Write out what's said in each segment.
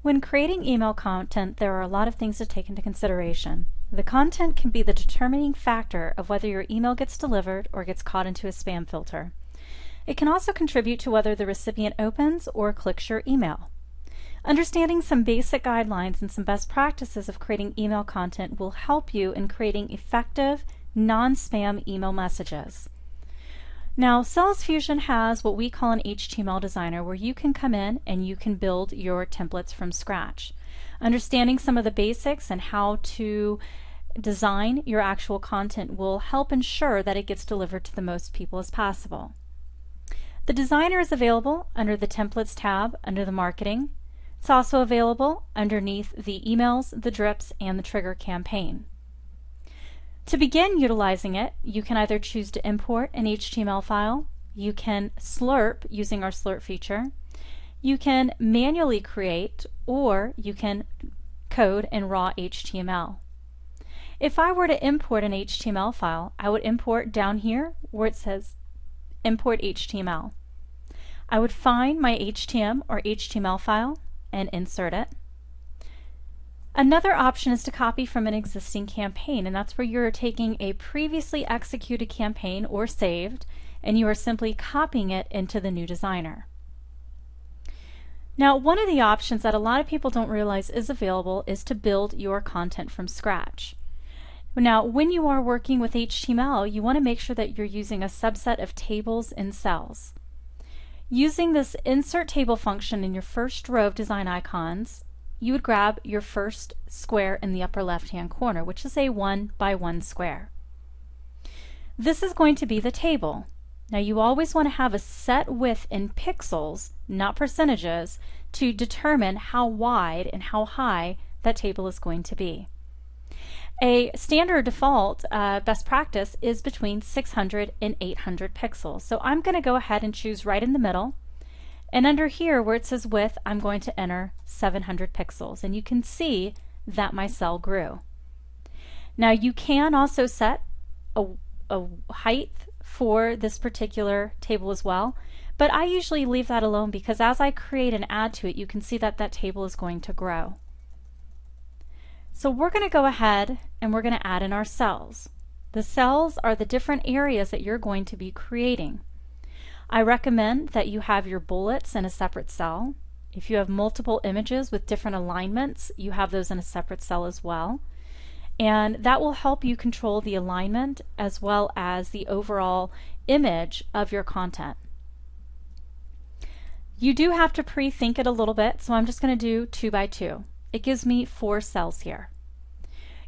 When creating email content, there are a lot of things to take into consideration. The content can be the determining factor of whether your email gets delivered or gets caught into a spam filter. It can also contribute to whether the recipient opens or clicks your email. Understanding some basic guidelines and some best practices of creating email content will help you in creating effective, non-spam email messages. Now, SalesFUSION has what we call an HTML designer, where you can come in and you can build your templates from scratch. Understanding some of the basics and how to design your actual content will help ensure that it gets delivered to the most people as possible. The designer is available under the Templates tab under the Marketing. It's also available underneath the Emails, the Drips, and the Trigger campaign. To begin utilizing it, you can either choose to import an HTML file, you can slurp using our slurp feature, you can manually create, or you can code in raw HTML. If I were to import an HTML file, I would import down here where it says Import HTML. I would find my HTML or HTML file and insert it. Another option is to copy from an existing campaign, and that's where you're taking a previously executed campaign or saved, and you are simply copying it into the new designer. Now, one of the options that a lot of people don't realize is available is to build your content from scratch. Now, when you are working with HTML, you want to make sure that you're using a subset of tables and cells. Using this insert table function in your first row of design icons, you would grab your first square in the upper left-hand corner, which is a 1 by 1 square. This is going to be the table. Now, you always want to have a set width in pixels, not percentages, to determine how wide and how high that table is going to be. A standard default best practice is between 600 and 800 pixels. So I'm going to go ahead and choose right in the middle. And under here where it says width, I'm going to enter 700 pixels. And you can see that my cell grew. Now, you can also set a height for this particular table as well, but I usually leave that alone because as I create and add to it, you can see that that table is going to grow. So we're going to go ahead and we're going to add in our cells. The cells are the different areas that you're going to be creating. I recommend that you have your bullets in a separate cell. If you have multiple images with different alignments, you have those in a separate cell as well. And that will help you control the alignment as well as the overall image of your content. You do have to pre-think it a little bit, so I'm just going to do 2 by 2. It gives me 4 cells here.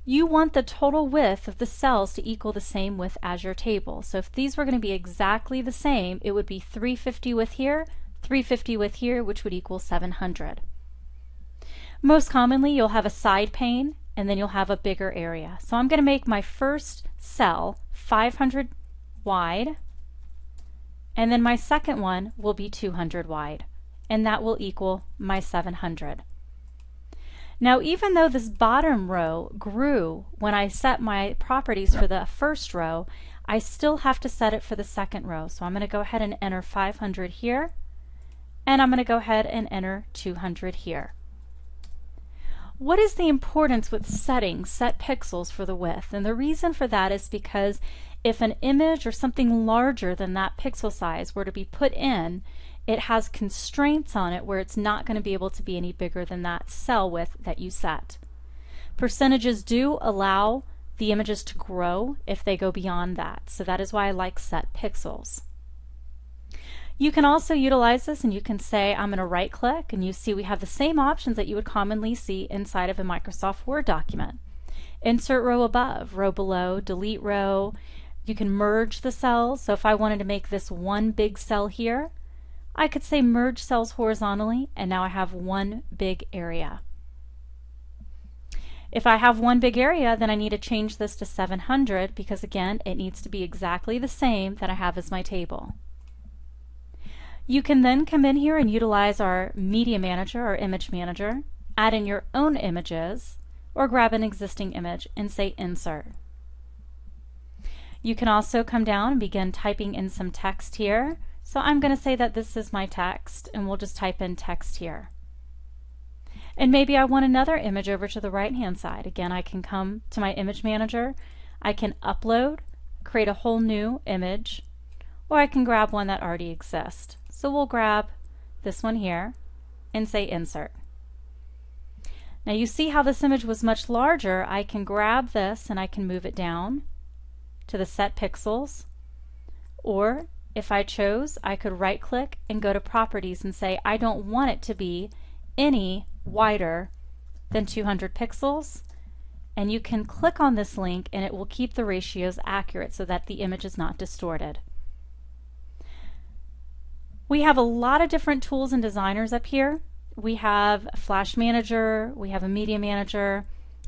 You want the total width of the cells to equal the same width as your table. So if these were going to be exactly the same, it would be 350 width here, 350 width here, which would equal 700. Most commonly, you'll have a side pane, and then you'll have a bigger area. So I'm going to make my first cell 500 wide, and then my second one will be 200 wide, and that will equal my 700. Now, even though this bottom row grew when I set my properties for the first row, I still have to set it for the second row. So I'm going to go ahead and enter 500 here, and I'm going to go ahead and enter 200 here. What is the importance with setting set pixels for the width? And the reason for that is because if an image or something larger than that pixel size were to be put in, it has constraints on it where it's not going to be able to be any bigger than that cell width that you set. Percentages do allow the images to grow if they go beyond that, so that is why I like set pixels. You can also utilize this and you can say I'm going to right click, and you see we have the same options that you would commonly see inside of a Microsoft Word document. Insert row above, row below, delete row. You can merge the cells, so if I wanted to make this one big cell here, I could say merge cells horizontally, and now I have one big area. If I have one big area, then I need to change this to 700 because again, it needs to be exactly the same that I have as my table. You can then come in here and utilize our Media Manager or Image Manager, add in your own images, or grab an existing image and say Insert. You can also come down and begin typing in some text here. So I'm going to say that this is my text, and we'll just type in text here. And maybe I want another image over to the right hand side. Again, I can come to my image manager, I can upload, create a whole new image, or I can grab one that already exists. So we'll grab this one here and say insert. Now you see how this image was much larger. I can grab this and I can move it down to the set pixels, or if I chose, I could right click and go to properties and say I don't want it to be any wider than 200 pixels, and you can click on this link and it will keep the ratios accurate so that the image is not distorted. We have a lot of different tools and designers up here. We have a Flash Manager, we have a Media Manager,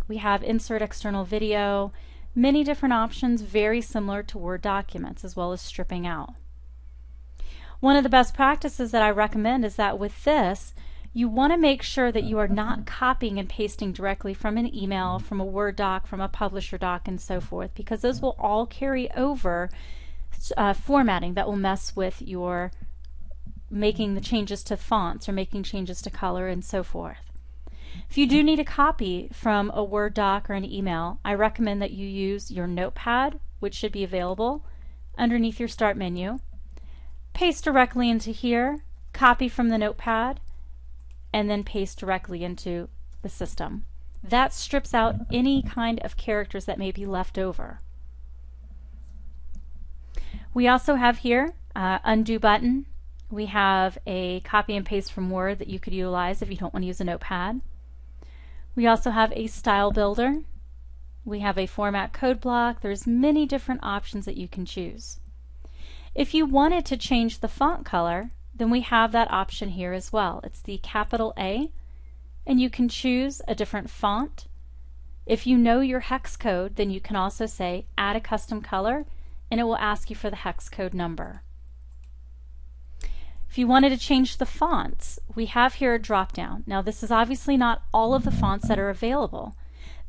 we have Insert External Video, many different options very similar to Word documents, as well as stripping out. One of the best practices that I recommend is that with this, you want to make sure that you are not copying and pasting directly from an email, from a Word doc, from a Publisher doc, and so forth, because those will all carry over formatting that will mess with your making the changes to fonts or making changes to color and so forth. If you do need a copy from a Word doc or an email, I recommend that you use your notepad, which should be available underneath your Start menu. Paste directly into here, copy from the notepad, and then paste directly into the system. That strips out any kind of characters that may be left over. We also have here undo button. We have a copy and paste from Word that you could utilize if you don't want to use a notepad. We also have a style builder. We have a format code block. There's many different options that you can choose. If you wanted to change the font color, then we have that option here as well. It's the capital A, and you can choose a different font. If you know your hex code, then you can also say add a custom color, and it will ask you for the hex code number. If you wanted to change the fonts, we have here a drop down. Now this is obviously not all of the fonts that are available.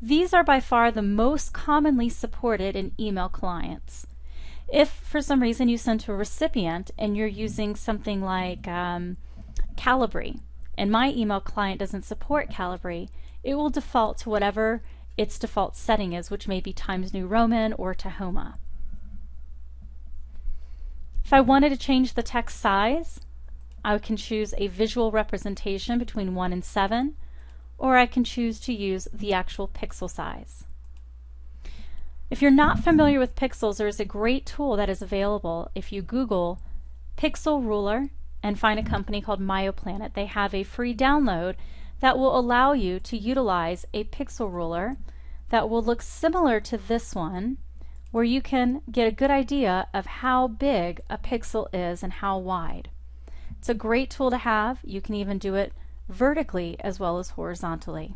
These are by far the most commonly supported in email clients. If for some reason you send to a recipient and you're using something like Calibri, and my email client doesn't support Calibri, it will default to whatever its default setting is, which may be Times New Roman or Tahoma. If I wanted to change the text size, I can choose a visual representation between 1 and 7, or I can choose to use the actual pixel size. If you're not familiar with pixels, there is a great tool that is available. If you Google Pixel Ruler and find a company called MyoPlanet, they have a free download that will allow you to utilize a pixel ruler that will look similar to this one, where you can get a good idea of how big a pixel is and how wide. It's a great tool to have. You can even do it vertically as well as horizontally.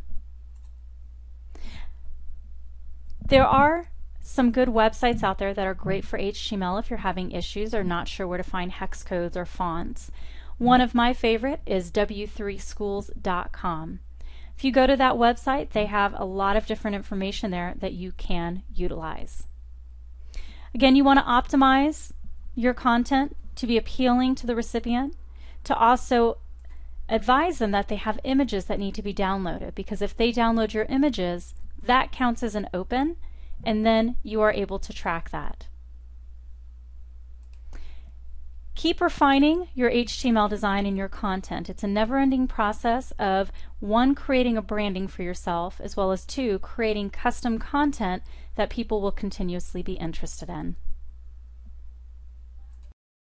There are some good websites out there that are great for HTML if you're having issues or not sure where to find hex codes or fonts. One of my favorite is w3schools.com. If you go to that website, they have a lot of different information there that you can utilize. Again, you want to optimize your content to be appealing to the recipient, to also advise them that they have images that need to be downloaded, because if they download your images, that counts as an open, and then you are able to track that. Keep refining your HTML design and your content. It's a never-ending process of 1, creating a branding for yourself, as well as 2, creating custom content that people will continuously be interested in.